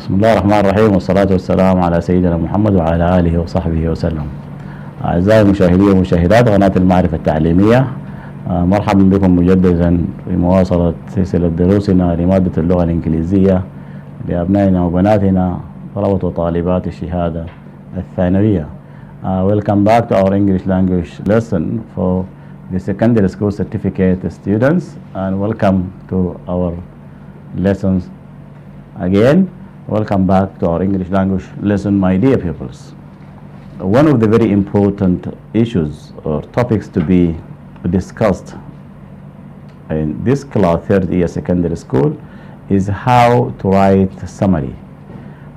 بسم الله الرحمن الرحيم، والصلاة والسلام على سيدنا محمد وعلى آله وصحبه وسلم. أعزائي المشاهدين ومشاهدات قناة المعرفة التعليمية، مرحبا بكم مجددا في مواصلة سلسلة دروسنا لمادة اللغة الإنجليزية لأبنائنا وبناتنا طلبة وطالبات الشهادة الثانوية. Welcome back to our English language lesson for the secondary school certificate students, and welcome to our lessons again. Welcome back to our English language lesson, my dear pupils. One of the very important issues or topics to be discussed in this class, third year secondary school, is how to write summary.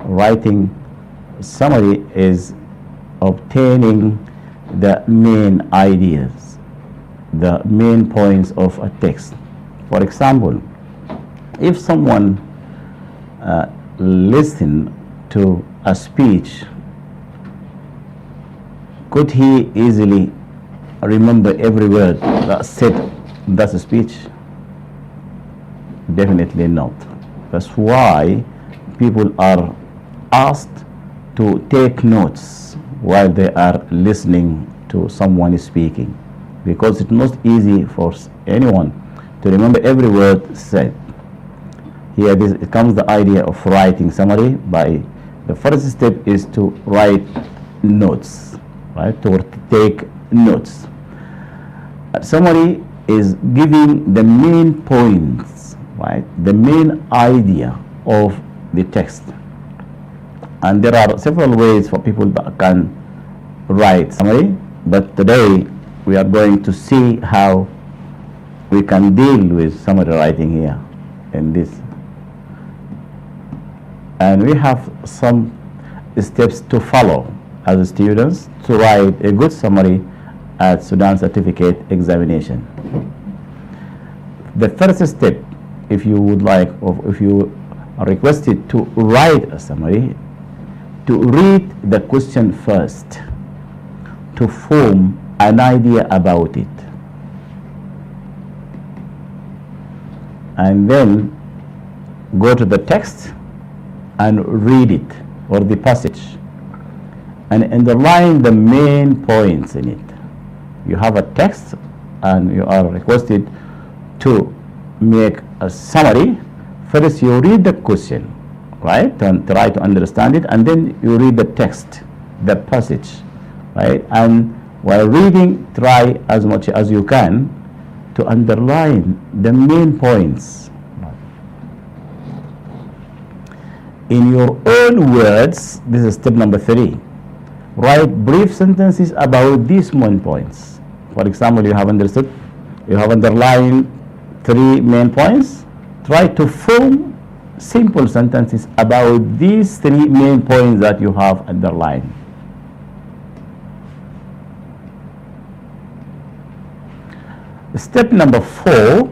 Writing summary is obtaining the main ideas, the main points of a text. For example, if someone listen to a speech, could he easily remember every word that said in that speech? Definitely not. That's why people are asked to take notes while they are listening to someone speaking, because it's not easy for anyone to remember every word said. Here it comes the idea of writing summary. By the first step is to write notes, right? To take notes. A summary is giving the main points, right? The main idea of the text. And there are several ways for people that can write summary, but today we are going to see how we can deal with summary writing here in this. And we have some steps to follow as students to write a good summary at Sudan certificate examination. The first step, if you would like, or if you are requested to write a summary, to read the question first, to form an idea about it, and then go to the text and read it, or the passage, and underline the main points in it. You have a text and you are requested to make a summary. First you read the question, right, and try to understand it, and then you read the text, the passage, right, and while reading, try as much as you can to underline the main points. In your own words, this is step number 3. Write brief sentences about these main points. For example, you have understood, you have underlined 3 main points. Try to form simple sentences about these 3 main points that you have underlined. Step number 4,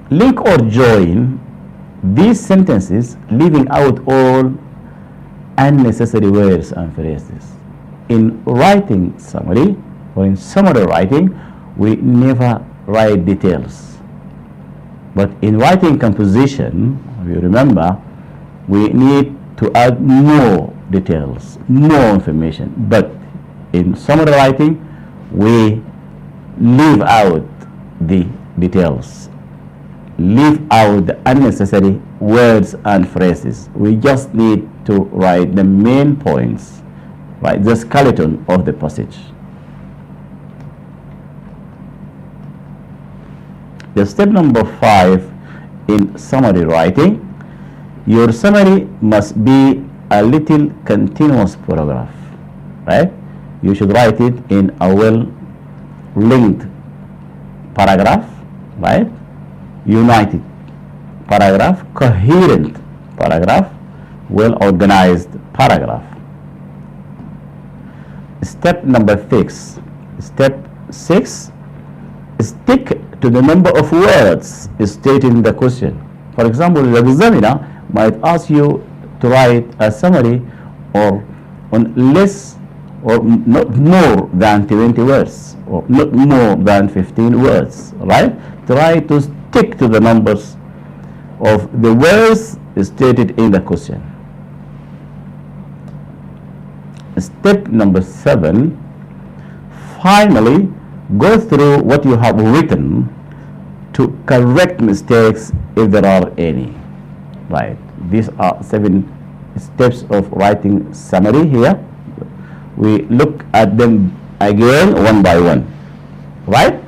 link or join these sentences, leaving out all unnecessary words and phrases. In writing summary, or in summary writing, we never write details. But in writing composition, if you remember, we need to add more details, more information. But in summary writing, we leave out the details, leave out the unnecessary words and phrases. We just need to write the main points, right, the skeleton of the passage. The step number 5 in summary writing, your summary must be a little continuous paragraph, right? You should write it in a well-linked paragraph, right? United paragraph, coherent paragraph, well-organized paragraph. Step number 6. Step 6, stick to the number of words stated in the question. For example, the examiner might ask you to write a summary or on less or not more than 20 words, or not more than 15 words, right? Try to stick to the numbers of the words stated in the question. Step number 7, finally go through what you have written to correct mistakes if there are any. Right, these are 7 steps of writing summary here. We look at them again one by one. Right,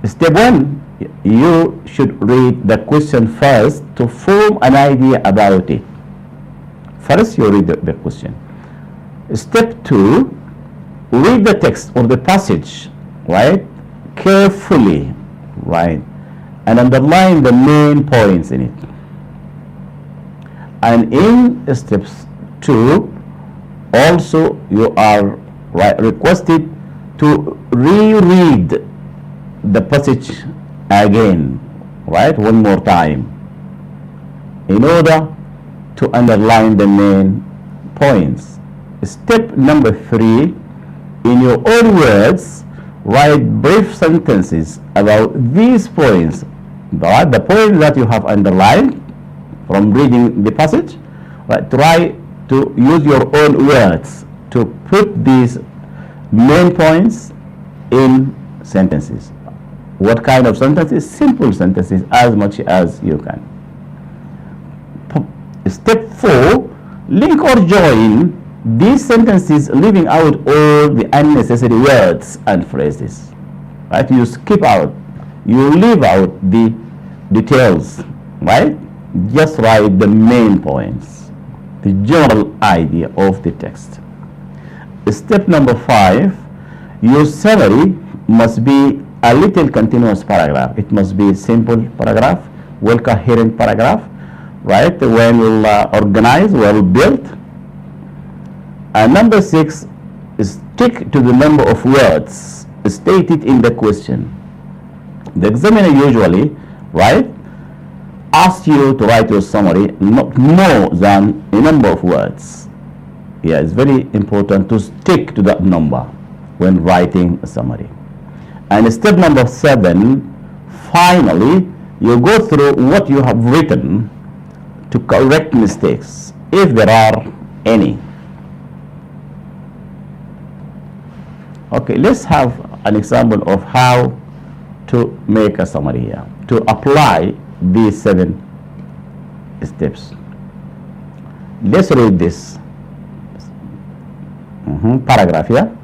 step 1, you should read the question first to form an idea about it. First you read the question. Step 2, read the text or the passage, right, carefully, right, and underline the main points in it. And in steps 2, also you are requested to reread the passage again, right, one more time, in order to underline the main points. Step number 3, in your own words, write brief sentences about these points, but the points that you have underlined from reading the passage. Right, try to use your own words to put these main points in sentences. What kind of sentences? Simple sentences, as much as you can. Step 4, link or join these sentences, leaving out all the unnecessary words and phrases. Right, you skip out, you leave out the details. Right, just write the main points, the general idea of the text. Step number 5, your summary must be a little continuous paragraph. It must be a simple paragraph, well coherent paragraph, right, well organized, well built. And number 6, stick to the number of words stated in the question. The examiner usually, right, asks you to write your summary not more than a number of words. Yeah, it's very important to stick to that number when writing a summary. And step number 7, finally, you go through what you have written to correct mistakes, if there are any. Okay, let's have an example of how to make a summary here, to apply these 7 steps. Let's read this paragraph here.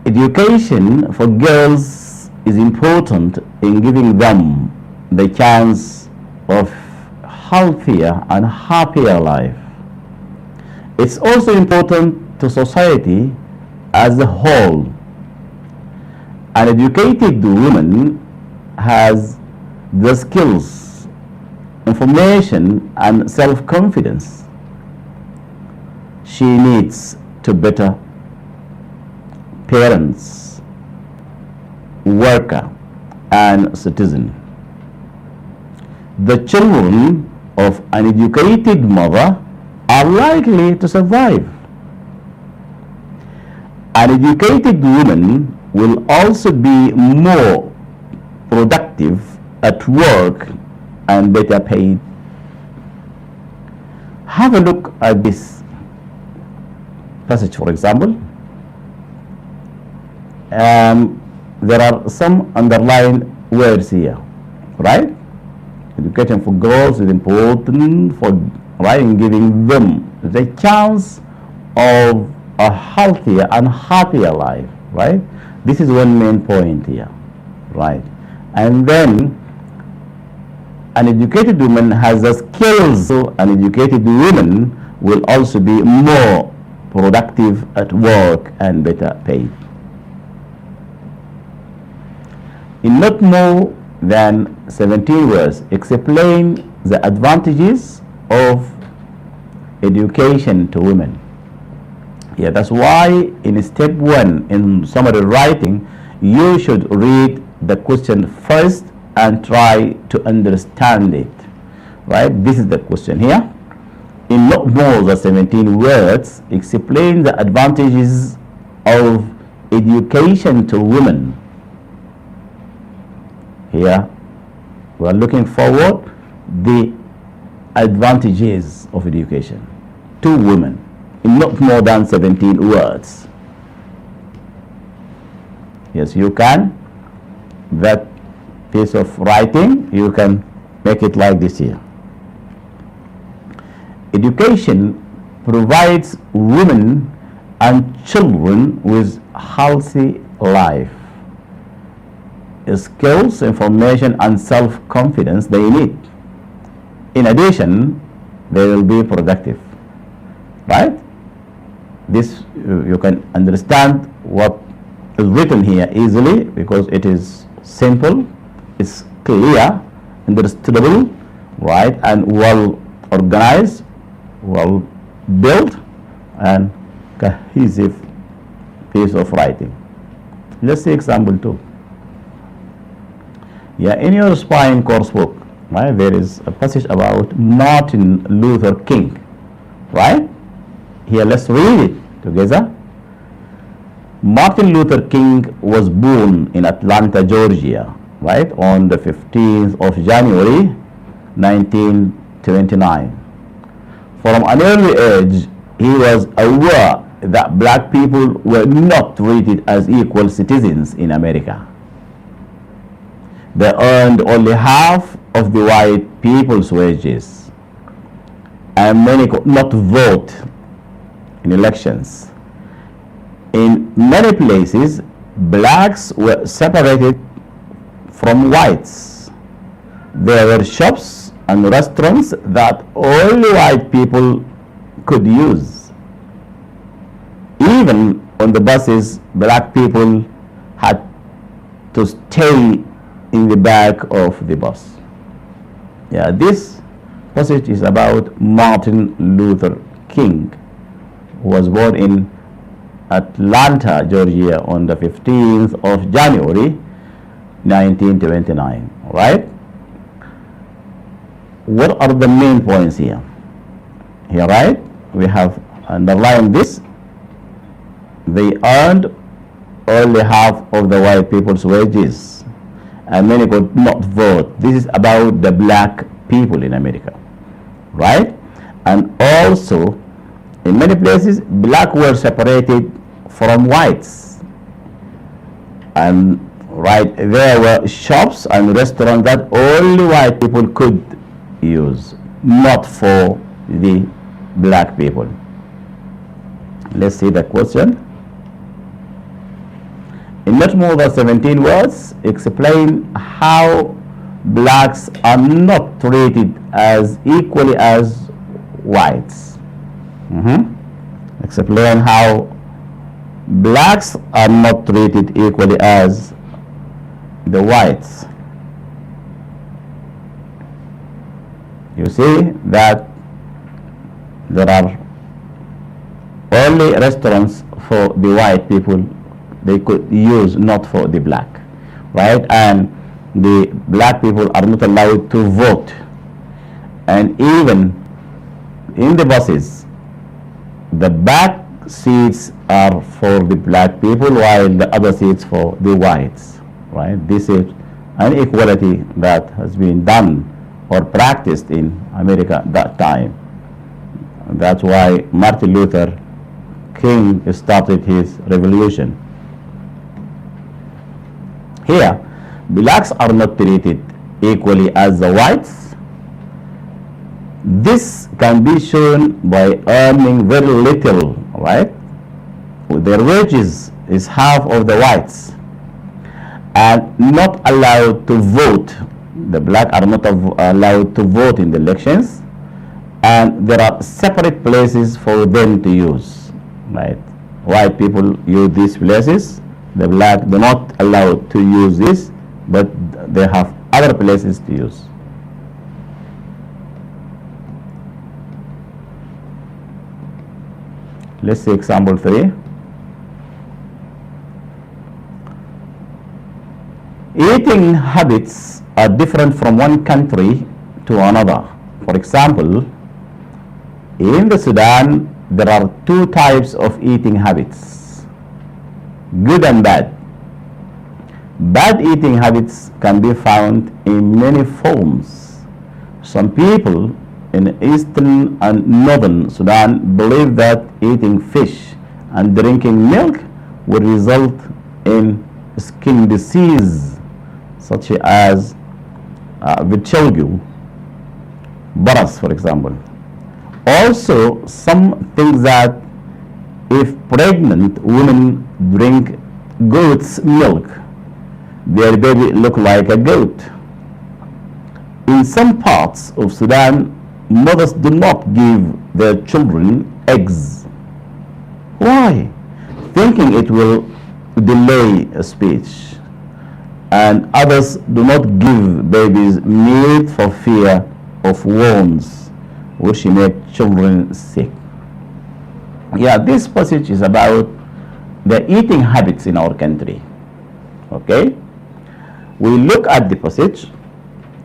Education for girls is important in giving them the chance of healthier and happier life. It's also important to society as a whole. An educated woman has the skills, information, and self-confidence she needs to better parents, worker, and citizen. The children of an educated mother are likely to survive. An educated woman will also be more productive at work and better paid. Have a look at this passage, for example. There are some underlined words here, right? Education for girls is important for giving them the chance of a healthier and happier life, right? This is one main point here, right? And then an educated woman has the skills, so an educated woman will also be more productive at work and better paid. In not more than 17 words, explain the advantages of education to women. Yeah, that's why in step 1 in summary writing, you should read the question first and try to understand it. Right? This is the question here. In not more than 17 words, explain the advantages of education to women. Here, we are looking forward the advantages of education to women in not more than 17 words. Yes, you can. That piece of writing, you can make it like this here. Education provides women and children with healthy life, skills, information, and self-confidence they need. In addition, they will be productive, right? This you can understand what is written here easily because it is simple, it's clear, understandable, right, and well organized, well built, and cohesive piece of writing. Let's see example 2. Yeah, in your spine coursebook, right, there is a passage about Martin Luther King, right? Here, let's read it together. Martin Luther King was born in Atlanta, Georgia, right, on the 15th of January, 1929. From an early age, he was aware that black people were not treated as equal citizens in America. They earned only half of the white people's wages, and many could not vote in elections. In many places, blacks were separated from whites. There were shops and restaurants that only white people could use. Even on the buses, black people had to stay in the back of the bus. Yeah, this passage is about Martin Luther King, who was born in Atlanta, Georgia on the 15th of January, 1929, right? What are the main points here? Here, right, we have underlined this. They earned only half of the white people's wages, and many could not vote. This is about the black people in America, right? And also, in many places, black were separated from whites. And right, there were shops and restaurants that only white people could use, not for the black people. Let's see the question. In not more than 17 words, explain how blacks are not treated as equally as whites. Explain how blacks are not treated equally as the whites. You see that there are only restaurants for the white people they could use, not for the black, right? And the black people are not allowed to vote. And even in the buses, the back seats are for the black people while the other seats for the whites, right? This is an inequality that has been done or practiced in America at that time. That's why Martin Luther King started his revolution. Here, blacks are not treated equally as the whites. This can be shown by earning very little, right? Their wages is half of the whites, and not allowed to vote. The black are not allowed to vote in the elections, and there are separate places for them to use, right? White people use these places. The black do not allowed to use this, but they have other places to use. Let's see example 3. Eating habits are different from one country to another. For example, in the Sudan, there are 2 types of eating habits, good and bad. Bad eating habits can be found in many forms. Some people in eastern and northern Sudan believe that eating fish and drinking milk would result in skin disease such as vitiligo, burns, for example. Also, some think that if pregnant women drink goat's milk, their baby look like a goat. In some parts of Sudan, mothers do not give their children eggs. Why? Thinking it will delay speech. And others do not give babies meat for fear of worms, which make children sick. Yeah, this passage is about the eating habits in our country. Okay? We look at the passage,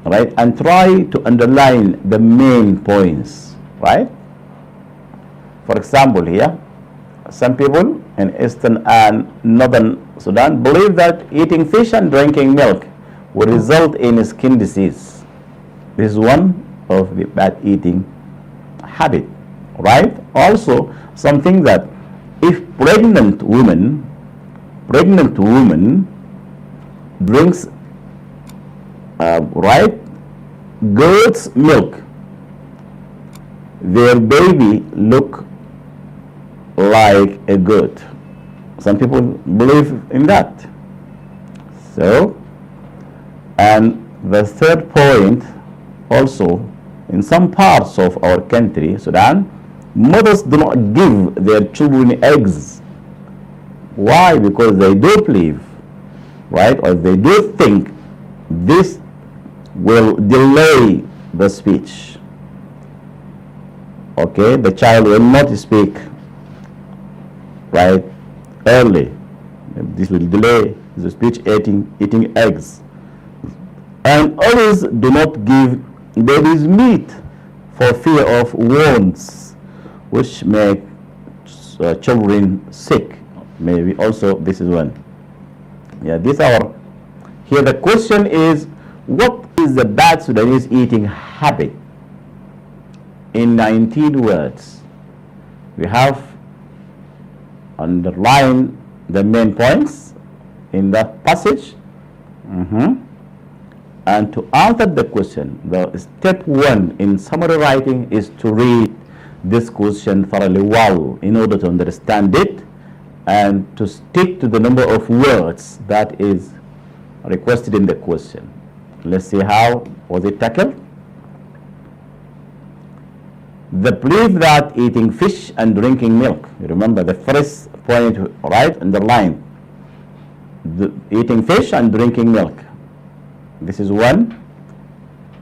right, and try to underline the main points, right? For example, here, some people in eastern and northern Sudan believe that eating fish and drinking milk will result in skin disease. This is one of the bad eating habit, right? Also, some think that if pregnant woman drinks right, goat's milk, their baby look like a goat. Some people believe in that. So, and the third point, also, in some parts of our country, Sudan, mothers do not give their children eggs. Why? Because they do believe, right, or they do think this will delay the speech. Okay, the child will not speak, right, early. This will delay the speech eating eggs. And others do not give babies meat for fear of wounds, which make children sick. Maybe also this is one. Yeah, these are here. The question is, what is the bad Sudanese eating habit? In 19 words, we have underlined the main points in that passage. And to answer the question, the step one in summary writing is to read this question thoroughly well in order to understand it and to stick to the number of words that is requested in the question. Let's see how was it tackled. The belief that eating fish and drinking milk, you remember the first point, right, underlined, eating fish and drinking milk. This is one.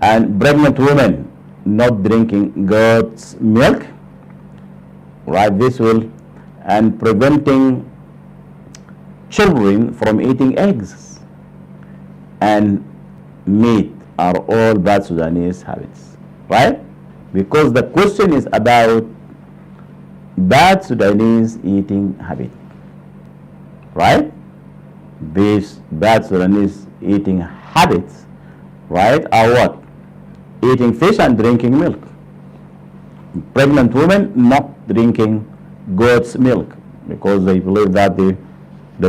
And pregnant women not drinking goat's milk, right, this will, and preventing children from eating eggs and meat are all bad Sudanese habits, right? Because the question is about bad Sudanese eating habit, right? These bad Sudanese eating habits, right, are what? Eating fish and drinking milk. Pregnant women not drinking goat's milk because they believe that the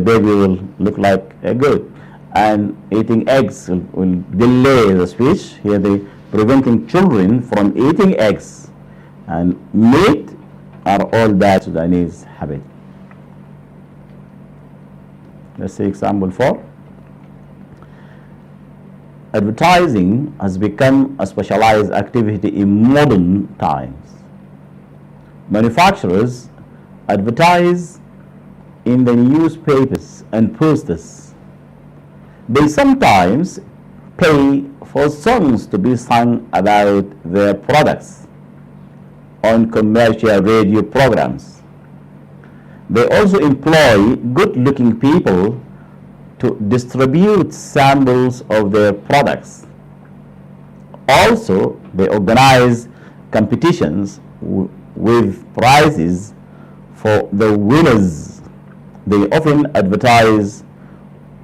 baby will look like a goat. And eating eggs will delay the speech. Here they preventing children from eating eggs and meat are all bad Sudanese habits. Let's see example 4. Advertising has become a specialized activity in modern times. Manufacturers advertise in the newspapers and posters. They sometimes pay for songs to be sung about their products on commercial radio programs. They also employ good-looking people to distribute samples of their products. Also, they organize competitions with prizes for the winners. They often advertise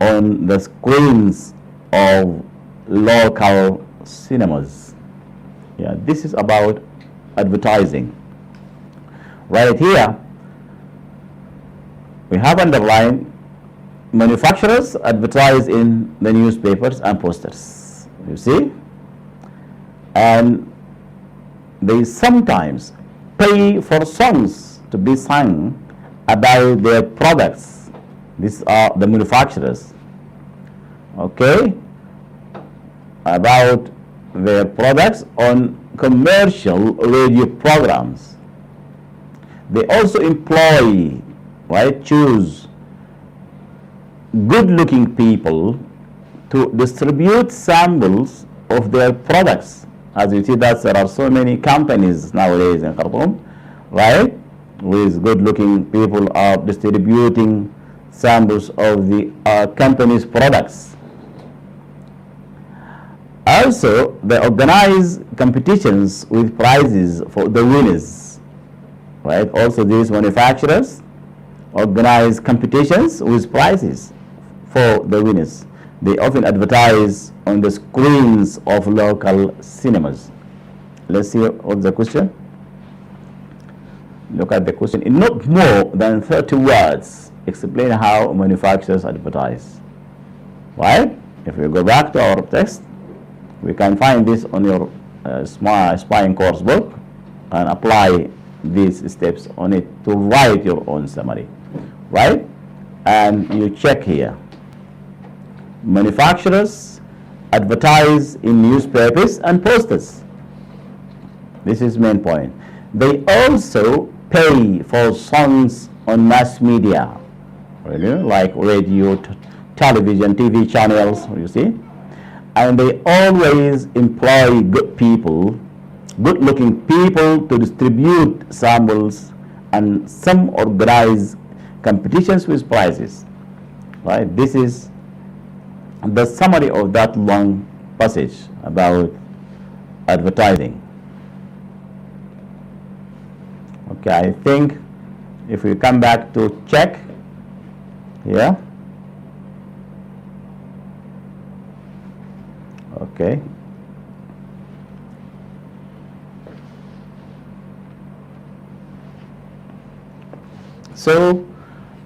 on the screens of local cinemas. Yeah, this is about advertising. Right here, we have underlined manufacturers advertise in the newspapers and posters. You see? And they sometimes pay for songs to be sung about their products. These are the manufacturers. Okay? About their products on commercial radio programs. They also employ, right, choose good-looking people to distribute samples of their products. As you see, that there are so many companies nowadays in Khartoum, right, with good-looking people are distributing samples of the company's products. Also, they organize competitions with prizes for the winners, right? Also, these manufacturers organize competitions with prizes for the winners. They often advertise on the screens of local cinemas. Let's see what's the question. Look at the question. In not more than 30 words, explain how manufacturers advertise. Right? If we go back to our text, we can find this on your spying course book and apply these steps on it to write your own summary. Right? And you check here. Manufacturers advertise in newspapers and posters. This is main point. They also pay for songs on mass media, really, like radio, television, TV channels, you see. And they always employ good people, good-looking people to distribute samples, and some organize competitions with prizes. Right? This is the summary of that long passage about advertising. Okay, I think if we come back to check here. Okay. So,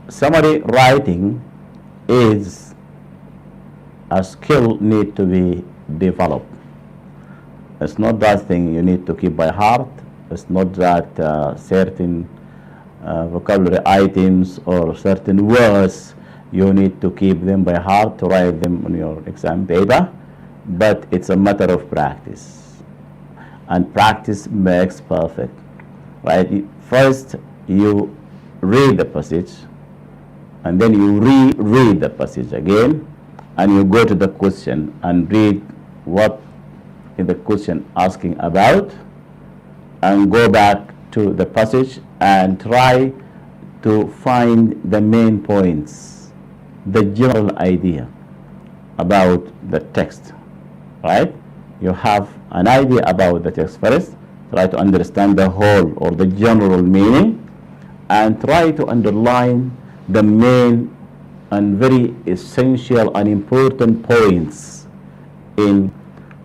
summary writing is a skill need to be developed. It's not that thing you need to keep by heart. It's not that certain vocabulary items or certain words you need to keep them by heart to write them on your exam paper, but it's a matter of practice. And practice makes perfect. Right? First, you read the passage, and then you reread the passage again, and you go to the question and read what is the question asking about, and go back to the passage and try to find the main points, the general idea about the text. Right? You have an idea about the text first, try to understand the whole or the general meaning, and try to underline the main and very essential and important points in,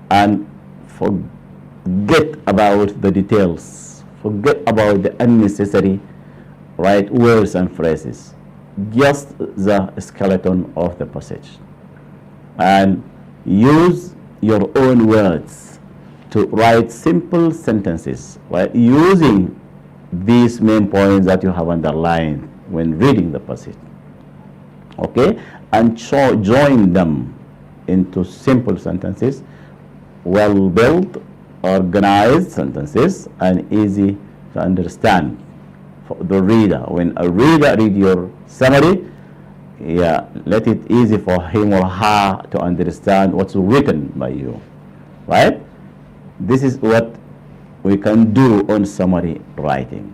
and forget about the details, forget about the unnecessary, right, words and phrases, just the skeleton of the passage, and use your own words to write simple sentences, right, using these main points that you have underlined when reading the passage. Okay, and join them into simple sentences, well built, organized sentences, and easy to understand for the reader. When a reader reads your summary, let it easy for him or her to understand what's written by you. Right? This is what we can do on summary writing.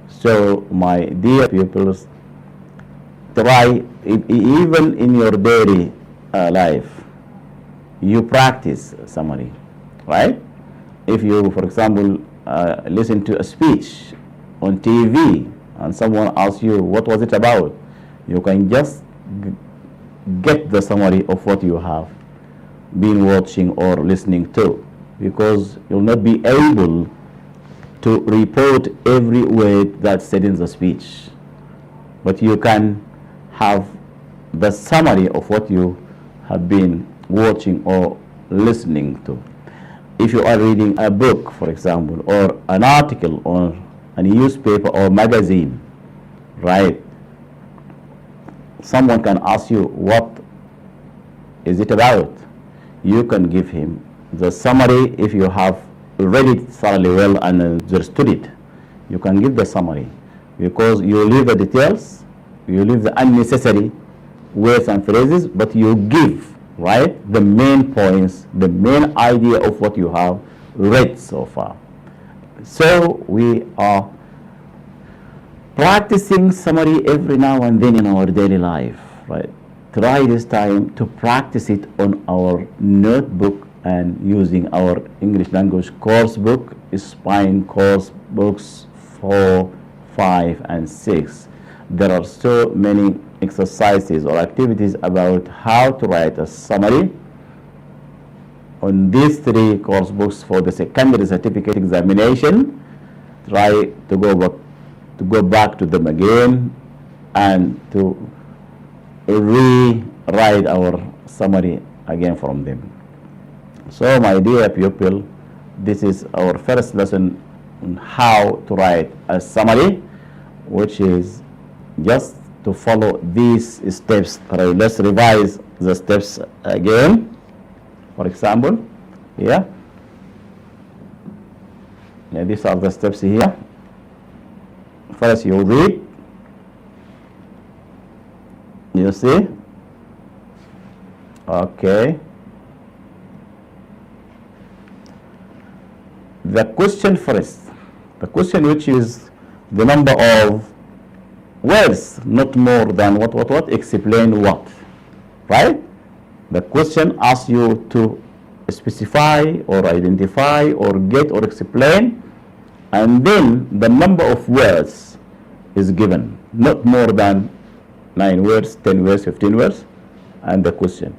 So, my dear pupils, try, even in your daily life, you practice summary, right? If you, for example, listen to a speech on TV and someone asks you what was it about, you can just get the summary of what you have been watching or listening to, because you'll not be able to report every word that's said in the speech, but you can have the summary of what you have been watching or listening to. If you are reading a book, for example, or an article or a newspaper or magazine, right? Someone can ask you, what is it about? You can give him the summary. If you have read it thoroughly well and understood it, you can give the summary, because you leave the details, you leave the unnecessary words and phrases, but you give, right, the main points, the main idea of what you have read so far. So we are practicing summary every now and then in our daily life, right? Try this time to practice it on our notebook and using our English language course book, Spine course books 4, 5, and 6. There are so many exercises or activities about how to write a summary on these 3 course books for the secondary certificate examination. Try to go back to them again and to rewrite our summary again from them. So my dear pupil, this is our first lesson on how to write a summary, which is just to follow these steps. Let's revise the steps again. For example, here, these are the steps here. First you read, you see, okay. The question first, the question which is the number of words, not more than what, explain what, right? The question asks you to specify or identify or get or explain, and then the number of words is given, not more than 9 words, 10 words, 15 words, and the question.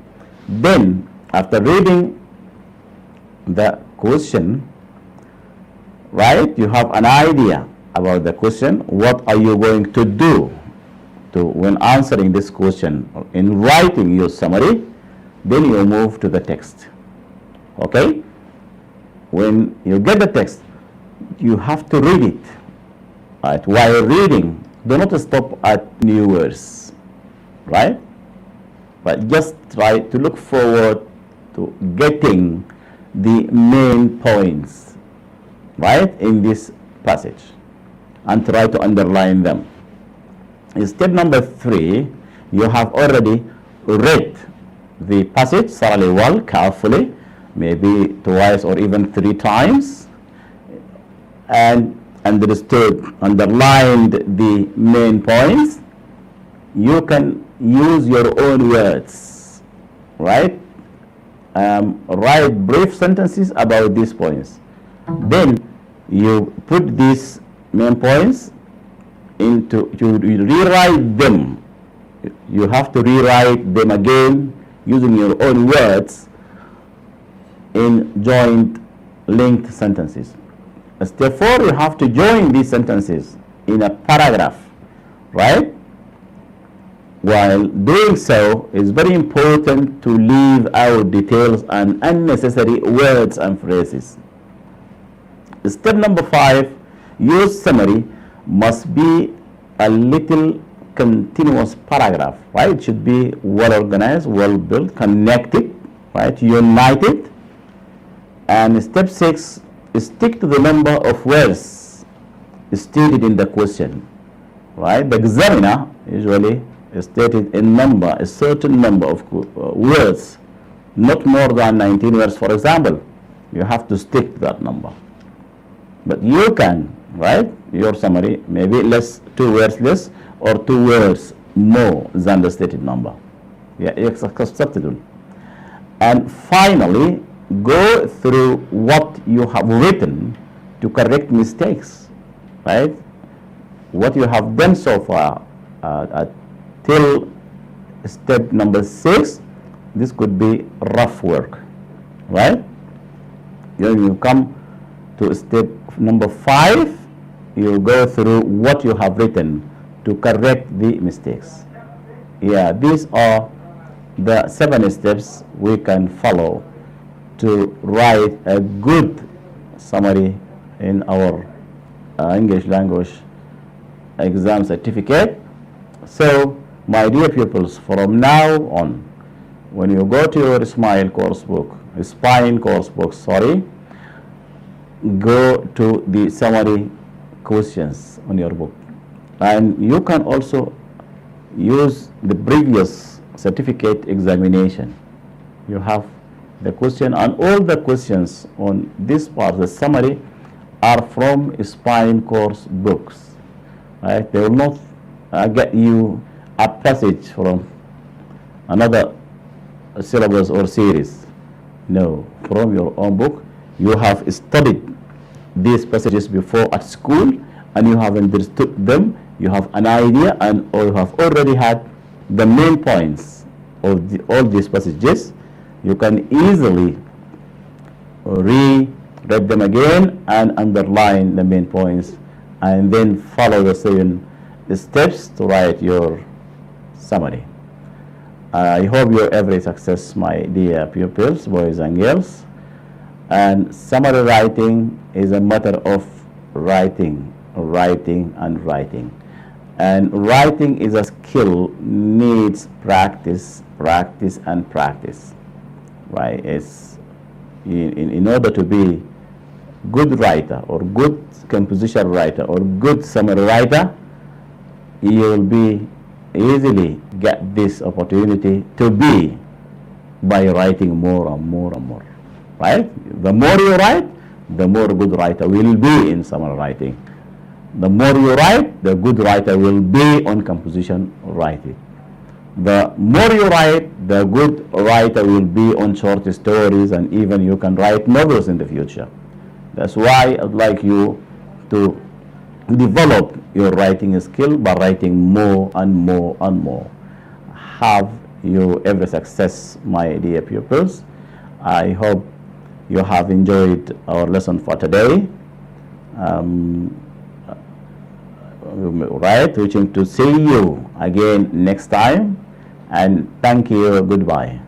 Then, after reading the question, right, you have an idea about the question. What are you going to do when answering this question in writing your summary? Then you move to the text. Okay? When you get the text, you have to read it. Right? While reading, do not stop at new words. Right? But just try to look forward to getting the main points, right, in this passage, and try to underline them. In step number 3, you have already read the passage thoroughly well, carefully, maybe twice or even 3 times, and understood, underlined the main points. You can use your own words, right? Write brief sentences about these points. Then you put these main points into, you rewrite them. You have to rewrite them again using your own words in joint linked sentences. Step 4, you have to join these sentences in a paragraph, right? While doing so, it's very important to leave out details and unnecessary words and phrases. Step number 5, your summary must be a little continuous paragraph, right? It should be well organized, well built, connected, right? United. And step 6, stick to the number of words stated in the question, right? The examiner usually stated a certain number of words, not more than 19 words, for example. You have to stick to that number. But you can write your summary maybe 2 words less or 2 words more than the stated number. Yeah, it's acceptable. And finally, go through what you have written to correct mistakes, right? What you have done so far till step number 6, this could be rough work, right? You come to step number 5, you go through what you have written to correct the mistakes. Yeah, these are the 7 steps we can follow to write a good summary in our English language exam certificate. So, my dear pupils, from now on, when you go to your Spine coursebook, go to the summary questions on your book, and you can also use the previous certificate examination. You have the question, and all the questions on this part, the summary, are from Spine course books. Right? They will not get you a passage from another syllabus or series. No, from your own book. You have studied these passages before at school, and you have understood them. You have an idea, and or you have already had the main points of all these passages. You can easily read them again and underline the main points, and then follow the 7 steps to write your summary. I hope you have every success, my dear pupils, boys and girls. And summary writing is a matter of writing. And writing is a skill, needs practice, and practice. Right? It's in order to be good writer, or good composition writer, or good summary writer, you will be easily get this opportunity to be by writing more and more and more. Right? The more you write, the more good writer will be in summary writing. The more you write, the good writer will be on composition writing. The more you write, the good writer will be on short stories, and even you can write novels in the future. That's why I'd like you to develop your writing skill by writing more and more and more. Have you every success, my dear pupils. I hope you have enjoyed our lesson for today. Right, wishing to see you again next time, and thank you. Goodbye.